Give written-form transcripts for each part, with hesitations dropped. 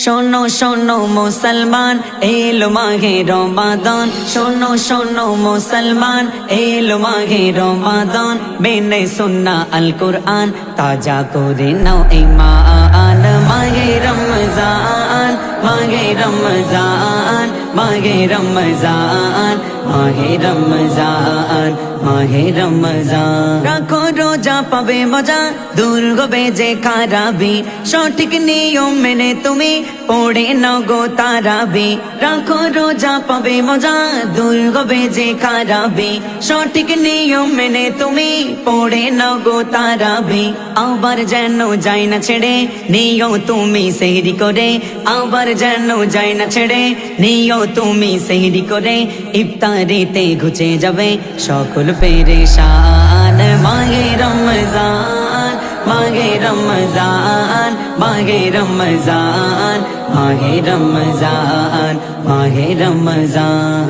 শোনো শোনো মুসলমান এলো মাহে রমাদান, শোনো শোনো মুসলমান এলো মাহে রমাদান। মেনে সুন্না আল কুরআন তাজা করে নাও ঈমান। মাহে রমজান, মাহে রমজান, মাহে রমজান, মাহে রমজান, মাহে রমজান। রাখো রোজা পাবে মজা, দূর হবে যে খারাপি। সঠিক নিয়ম মেনে তুমি পড়ে নাও গো তারাবি। রাখো রোজা পাবে মজা, দূর হবে যে খারাপি। সঠিক নিয়ম মেনে তুমি পড়ে নাও গো তারাবি। আবার যেন যায় না ছেড়ে নিও তুমি সেহরি করে, আবার যেন যায় না ছেড়ে নিও তুমি সেহরি করে। ইফতারিতে ঘুচে যাবে সকল পেরেশান। মাহে রমজান, মাহে রমজান, মাহে রমজান, মাহে রমজান, মাহে রমজান।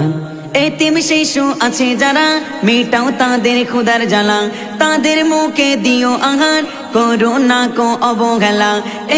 এতিম শিশু আছে যারা মেটাও তাদের ক্ষুধার জ্বালা, তাদের মুখে দিও আহার করো না কো অবহেলা।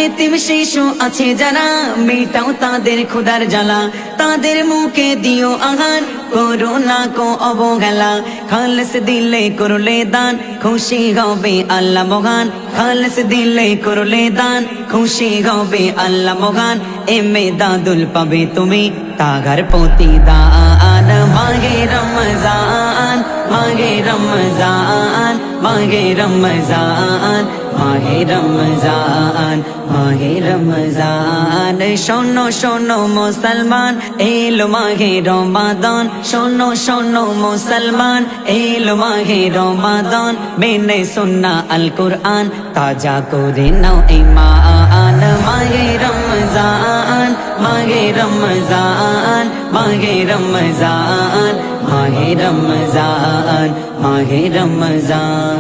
এতিম শিশু আছে যারা মেটাও তাদের ক্ষুধার জ্বালা, তাদের মুখে দিও আহার করো না কো অবহেলা। খালেস দিলে করলে দান খুশি হবে আল্লাহ মহান, খালেস দিলে করলে দান খুশি হবে আল্লাহ মহান। এমেদাদুল পাবে তুমি তাগার প্রতিদান। মাহে রমজান, মাহে রমজান, মাহে রমজান, মাহে রমজান, মাহে রমজান। শোনো শোনো মুসলমান এলো মাহে রমাদান, শোনো শোনো মুসলমান এলো মাহে রমাদান। মেনে সুন্না আল কুরআন তাজা করে নাও ঈমান। মাহে রমজান, মাহে রমজান, মাহে রমজান, মাহে রমজান, মাহে রমজান।